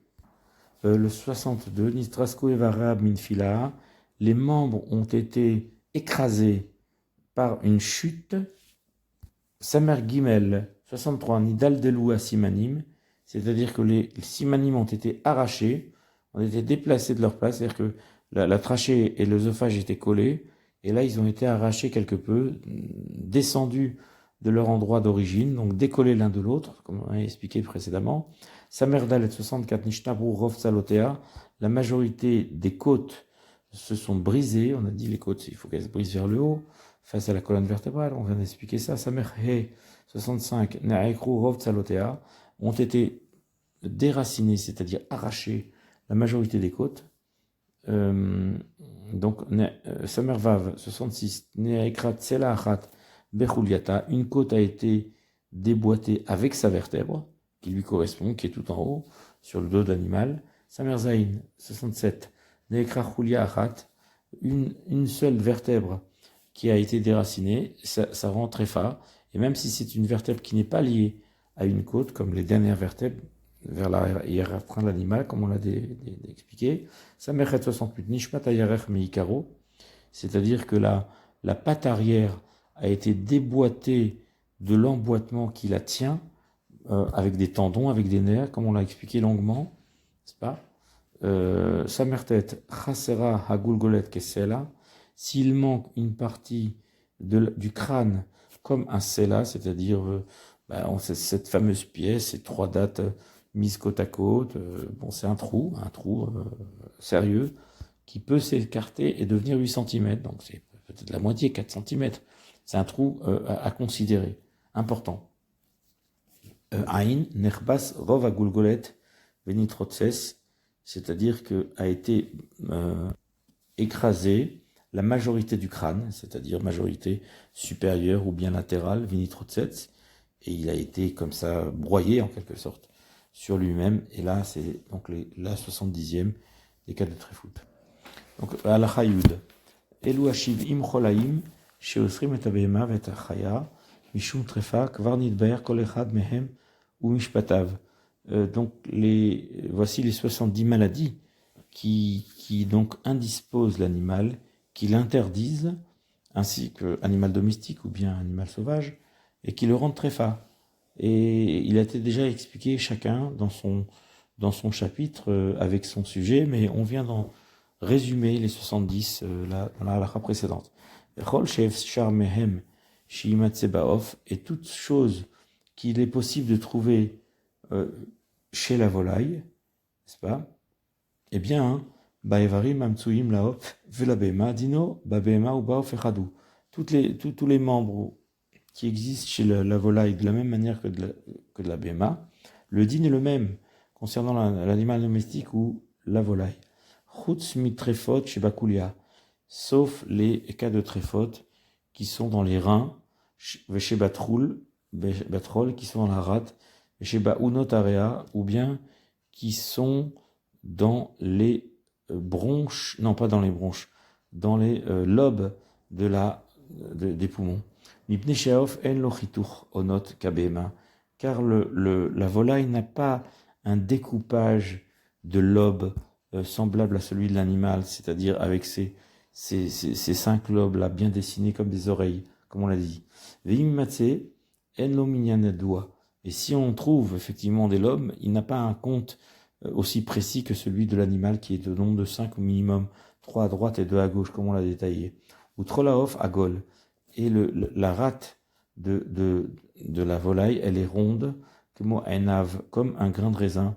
Le 62. Nistrasko Evara Minfila. Les membres ont été écrasés par une chute. Samer Gimel, 63, Nidal Delou à Simanim, c'est-à-dire que les Simanim ont été arrachés, ont été déplacés de leur place, c'est-à-dire que la trachée et l'œsophage étaient collés, et là ils ont été arrachés quelque peu, descendus de leur endroit d'origine, donc décollés l'un de l'autre, comme on a expliqué précédemment. Samer Dalet, 64, Nishtabru Rov Salotea, la majorité des côtes se sont brisées, on a dit les côtes, il faut qu'elles se brisent vers le haut, face à la colonne vertébrale, on vient d'expliquer ça. Samer He, 65, Naekru Rov Tsalotea, ont été déracinés, c'est-à-dire arrachés, la majorité des côtes. Donc, Samer Vav, 66, Naekrat Tsela Achat Bechuliata, une côte a été déboîtée avec sa vertèbre, qui lui correspond, qui est tout en haut, sur le dos de l'animal. Samer Zain, 67, Naekrat Chulia Achat, une seule vertèbre qui a été déracinée, ça rend très fade, et même si c'est une vertèbre qui n'est pas liée à une côte, comme les dernières vertèbres vers l'arrière-train de l'animal, comme on l'a expliqué, ça mérite 68, Nishmat Ayarech Meikaro, c'est-à-dire que la patte arrière a été déboîtée de l'emboîtement qui la tient, avec des tendons, avec des nerfs, comme on l'a expliqué longuement, n'est-ce pas? Samertet Chasera Hagulgolet Kesela, s'il manque une partie du crâne comme un sela, c'est-à-dire cette fameuse pièce, ces trois dates mises côte à côte, c'est un trou sérieux qui peut s'écarter et devenir 8 cm, donc c'est peut-être la moitié, 4 cm. C'est un trou à considérer, important. Aïn, Nerbas, Rov Agulgolet, Venitrotses, c'est-à-dire que a été écrasé la majorité du crâne, c'est-à-dire majorité supérieure ou bien latérale, vinitrotsetz, et il a été comme ça broyé en quelque sorte sur lui-même, et là c'est donc la 70e des cas de tréfout. Donc halacha yud, elu hashiv im cholaim, sheosrim et abehema vet achaya, mishum trefa, kvar nidber kol echad mehem ou mishpatav. Donc voici les 70 maladies qui donc indisposent l'animal, qui l'interdisent, ainsi que animal domestique ou bien animal sauvage, et qui le rendent tréfa. Et il a été déjà expliqué chacun dans son chapitre avec son sujet, mais on vient d'en résumer les 70 dans la halakha précédente. Et toute chose qu'il est possible de trouver chez la volaille, n'est-ce pas? Eh bien, Baevarim Amtsuim Laof Velabema Dino Babema ou Baof Echadu. Tous les membres qui existent chez la volaille de la même manière que de la béma, le din est le même concernant l'animal domestique ou la volaille. Chutz mit trefot chez Bakulia, sauf les cas de trefot qui sont dans les reins, chez Batrol qui sont dans la rate, chez Baunotarea, ou bien qui sont dans les bronches, non pas dans les bronches, dans les lobes des poumons. Car la volaille n'a pas un découpage de lobes semblable à celui de l'animal, c'est-à-dire avec ces 5 lobes là bien dessinés comme des oreilles, comme on l'a dit. Et si on trouve effectivement des lobes, il n'a pas un compte aussi précis que celui de l'animal qui est de nombre de 5 au minimum, 3 à droite et 2 à gauche, comme on l'a détaillé. Ou trolaof à gol. Et la rate de la volaille, elle est ronde, comme un grain de raisin.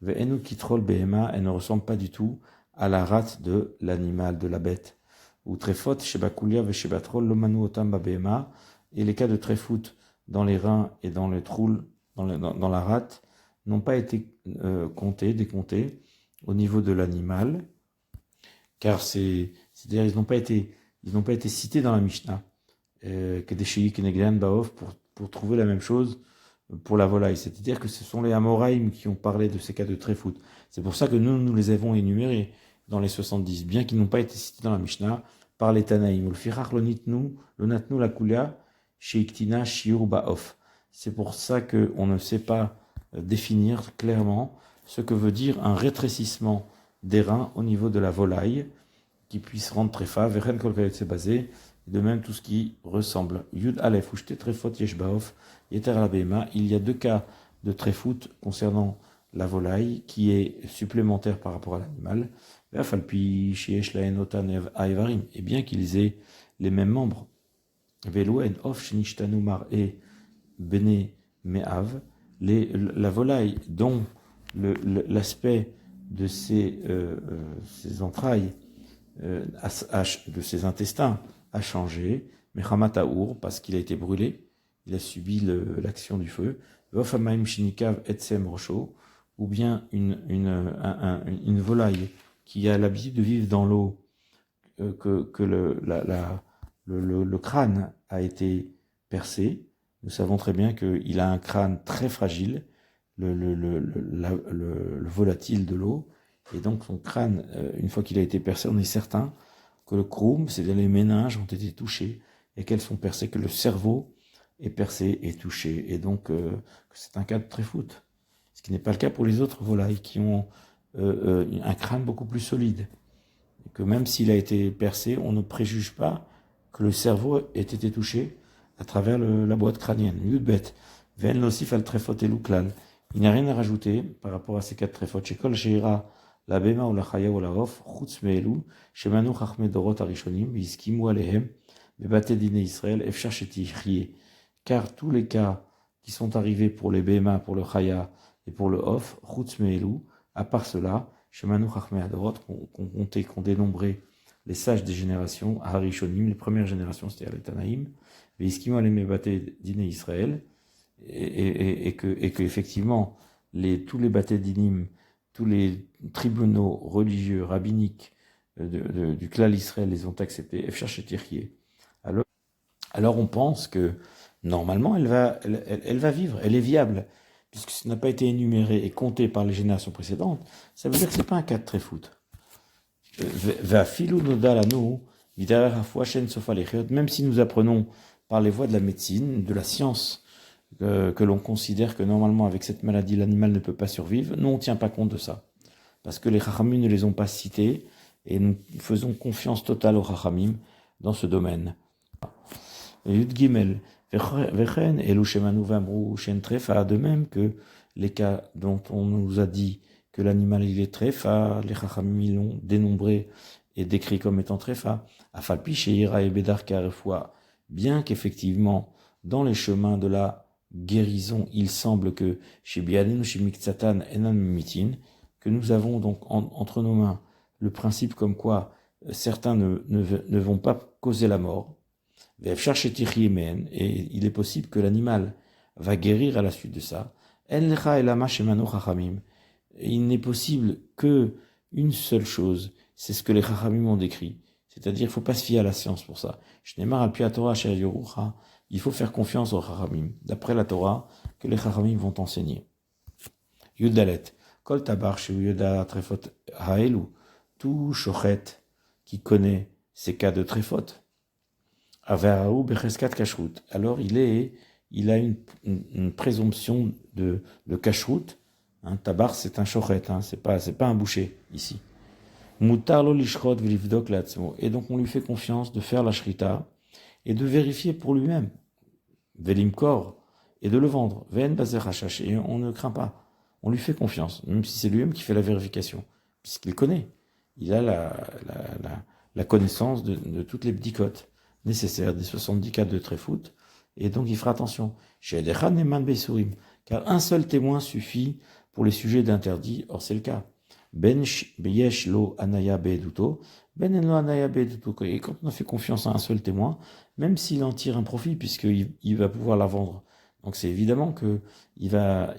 Elle ne ressemble pas du tout à la rate de l'animal, de la bête. Ou trefot, shebakulia, veshebatrol, lomanu otam babema. Et les cas de tréfout dans les reins et dans les troules, dans la rate, n'ont pas été décomptés au niveau de l'animal, car c'est-à-dire ils n'ont pas été cités dans la Mishnah, que des Shei Keneglan Baof pour trouver la même chose pour la volaille. C'est-à-dire que ce sont les Amoraïm qui ont parlé de ces cas de tréfout. C'est pour ça que nous les avons énumérés dans les 70, bien qu'ils n'ont pas été cités dans la Mishnah par les Tanaïm. Lonatnu la kulia sheiktina shiur baof. C'est pour ça qu'on ne sait pas définir clairement ce que veut dire un rétrécissement des reins au niveau de la volaille qui puisse rendre tréfa, veren kol kayotse basé, de même tout ce qui ressemble. Yud alef ushte trefot yeshbaof yeter labema. Il y a 2 cas de tréfout concernant la volaille qui est supplémentaire par rapport à l'animal. Ve'afalpi sheyesh lahen otan aivarim. Et bien qu'ils aient les mêmes membres. Ve'loen of shenishtanu mar'e bene me'av. La volaille dont l'aspect de ses entrailles, de ses intestins a changé, mais Hamataour, parce qu'il a été brûlé, il a subi l'action du feu, Vofamaim Shinikav Etsem Rocho, ou bien une volaille qui a l'habitude de vivre dans l'eau, que le crâne a été percé. Nous savons très bien qu'il a un crâne très fragile, le volatile de l'eau, et donc son crâne, une fois qu'il a été percé, on est certain que le kroum, c'est-à-dire les méninges, ont été touchés, et qu'elles sont percées, que le cerveau est percé et touché, et donc que c'est un cas de tréfout. Ce qui n'est pas le cas pour les autres volailles, qui ont un crâne beaucoup plus solide. Et que même s'il a été percé, on ne préjuge pas que le cerveau ait été touché à travers la boîte crânienne. Yudbet, ven losif al trefot eluklal. Il n'y a rien à rajouter par rapport à ces 4 tréfots. Shekol sheira la bema ou la chaya ou la hof, chutz meelu, shemanu chachme dorot arishonim, yiskimu alehem, bebate dine Israël, efshar shetichrie. Car tous les cas qui sont arrivés pour les bema, pour le chaya et pour le hof, chutz meelu, à part cela, shemanu chachme adorot, qu'on dénombrait les sages des générations, Harishonim, les premières générations, c'est-à-dire les Tanaïm, yiskimu alehem bebate dine Israël, et que effectivement, tous les baté dinim, tous les tribunaux religieux, rabbiniques du Klal Israël les ont acceptés, Efshar Shetirye. Alors on pense que normalement elle va vivre, elle est viable, puisque ça n'a pas été énuméré et compté par les générations précédentes. Ça veut dire que c'est pas un cas de tréfoot. Même si nous apprenons par les voies de la médecine, de la science, que l'on considère que normalement avec cette maladie l'animal ne peut pas survivre, nous on ne tient pas compte de ça. Parce que les Chachamim ne les ont pas cités et nous faisons confiance totale aux Chachamim dans ce domaine. Yud Gimel, Vechen, Elushemanu Vamru, Shen Trefa, de même que les cas dont on nous a dit que l'animal il est Trefa, les Chachamim l'ont dénombré et décrit comme étant Trefa, Afalpi, Sheira et Bedar Karefoua, bien qu'effectivement, dans les chemins de la guérison, il semble que chez Biadin ou chez Miktsatan Enan Mitin, que nous avons donc entre nos mains le principe comme quoi certains ne vont pas causer la mort, et il est possible que l'animal va guérir à la suite de ça. Il n'est possible que une seule chose, c'est ce que les Chachamim ont décrit. C'est-à-dire, il ne faut pas se fier à la science pour ça. Il faut faire confiance aux Chachamim, d'après la Torah, que les Chachamim vont enseigner. Yudalet, Kol Tabar chez Yuda Trefot Haelu, tout Shochet qui connaît ces cas de Trefot, alors il a une présomption de kashrut. Tabar, c'est un shochet, c'est pas un boucher ici. Et donc on lui fait confiance de faire la shrita et de vérifier pour lui-même, velimkor, et de le vendre. Et on ne craint pas. On lui fait confiance, même si c'est lui-même qui fait la vérification, puisqu'il connaît. Il a la connaissance de toutes les bdikot nécessaires, des 70 cas de tréfoot, et donc il fera attention. Car un seul témoin suffit pour les sujets d'interdit, or c'est le cas. Beyesh lo anaya be'eduto, ben en lo anaya be'eduto. Et quand on a fait confiance à un seul témoin, même s'il en tire un profit, puisqu'il va pouvoir la vendre, donc c'est évidemment que il va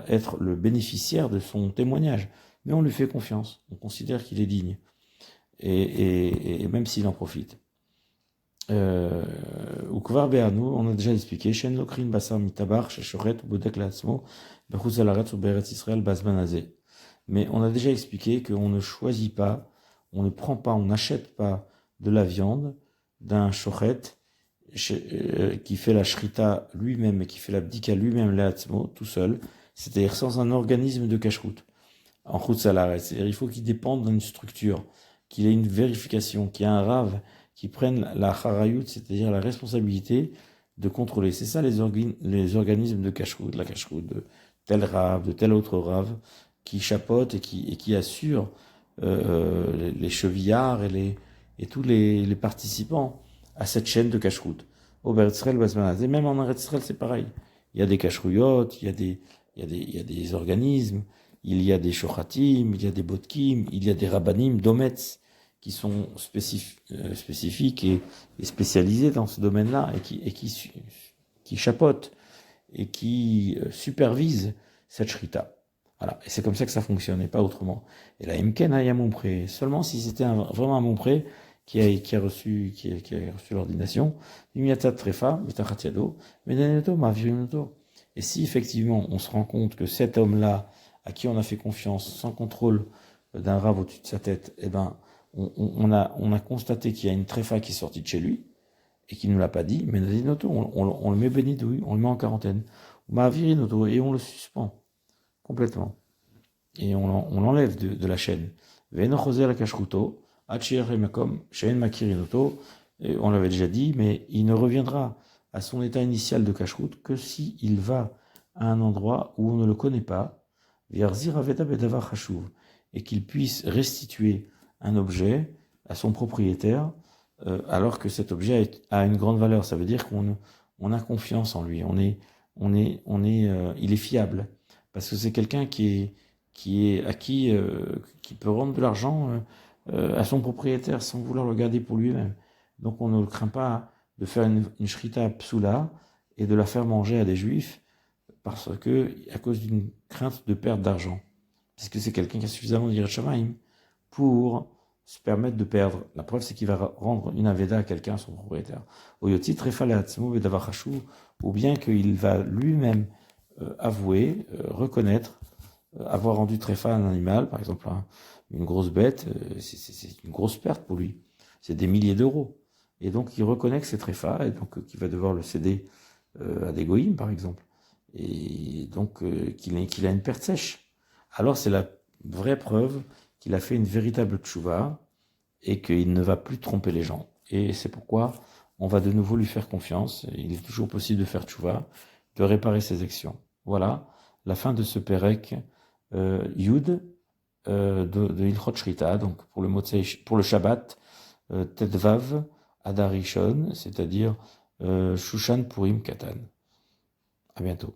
être le bénéficiaire de son témoignage, mais on lui fait confiance, on considère qu'il est digne, et même s'il en profite. Ukvar Be'anu, on a déjà expliqué, Shen Lokrin Basar Mitabar, Sheshoret, Bodek Latsmo, Bechuz Alaretz ou Beretz Israël, Basmanazé. Mais on a déjà expliqué qu'on ne choisit pas, on ne prend pas, on n'achète pas de la viande d'un shochet qui fait la shrita lui-même et qui fait la bdika lui-même, Latsmo, tout seul, c'est-à-dire sans un organisme de kashrut, en Chutz Alaretz. C'est-à-dire il faut qu'il dépende d'une structure, qu'il ait une vérification, qu'il y ait un rave qui prennent la charayut, c'est-à-dire la responsabilité de contrôler. C'est ça les organismes de kashrut, la kashrut de tel rave, de tel autre rave, qui chapeautent et qui assurent les chevillards et tous les participants à cette chaîne de kashrut. Au Beretzrel, et même en Eretzrel, c'est pareil. Il y a des kashruyot, il y a des organismes, il y a des shochatim, il y a des botkim, il y a des rabbanim, dometz, qui sont spécifiques et spécialisés dans ce domaine-là et qui chapeautent et qui supervisent cette shrita. Voilà. Et c'est comme ça que ça fonctionne et pas autrement. Et là, imken hayamompré, seulement si c'était vraiment un monpré qui a reçu l'ordination, imiatat trefa, mitachatiado, medaneto, mavirinoto. Et si effectivement on se rend compte que cet homme-là, à qui on a fait confiance, sans contrôle d'un rave au-dessus de sa tête, eh ben, on a constaté qu'il y a une tréfa qui est sortie de chez lui et qu'il ne nous l'a pas dit, mais on le met bénidouille, on le met en quarantaine, et on le suspend complètement et on l'enlève de la chaîne. Et on l'avait déjà dit, mais il ne reviendra à son état initial de kashrut que si il va à un endroit où on ne le connaît pas, et qu'il puisse restituer un objet à son propriétaire, alors que cet objet a une grande valeur. Ça veut dire qu'on a confiance en lui, il est fiable, parce que c'est quelqu'un qui peut rendre de l'argent à son propriétaire sans vouloir le garder pour lui-même. Donc on ne craint pas de faire une shrita psoula et de la faire manger à des juifs à cause d'une crainte de perte d'argent. Puisque c'est quelqu'un qui a suffisamment d'Yirat Shamayim pour se permettre de perdre. La preuve, c'est qu'il va rendre une aveda à quelqu'un, son propriétaire. Oyoti trefa ou bien qu'il va lui-même avouer, reconnaître, avoir rendu trefa à un animal, par exemple une grosse bête, c'est une grosse perte pour lui. C'est des milliers d'euros. Et donc il reconnaît que c'est trefa, et donc qu'il va devoir le céder à des goïms, par exemple. Et donc qu'il a une perte sèche. Alors c'est la vraie preuve qu'il a fait une véritable tchouva et qu'il ne va plus tromper les gens. Et c'est pourquoi on va de nouveau lui faire confiance. Il est toujours possible de faire tchouva, de réparer ses actions. Voilà la fin de ce Pérec Yud de Ilchot Shrita, donc pour le Shabbat, Tedvav Adarishon, c'est-à-dire Shushan Purim Katan. À bientôt.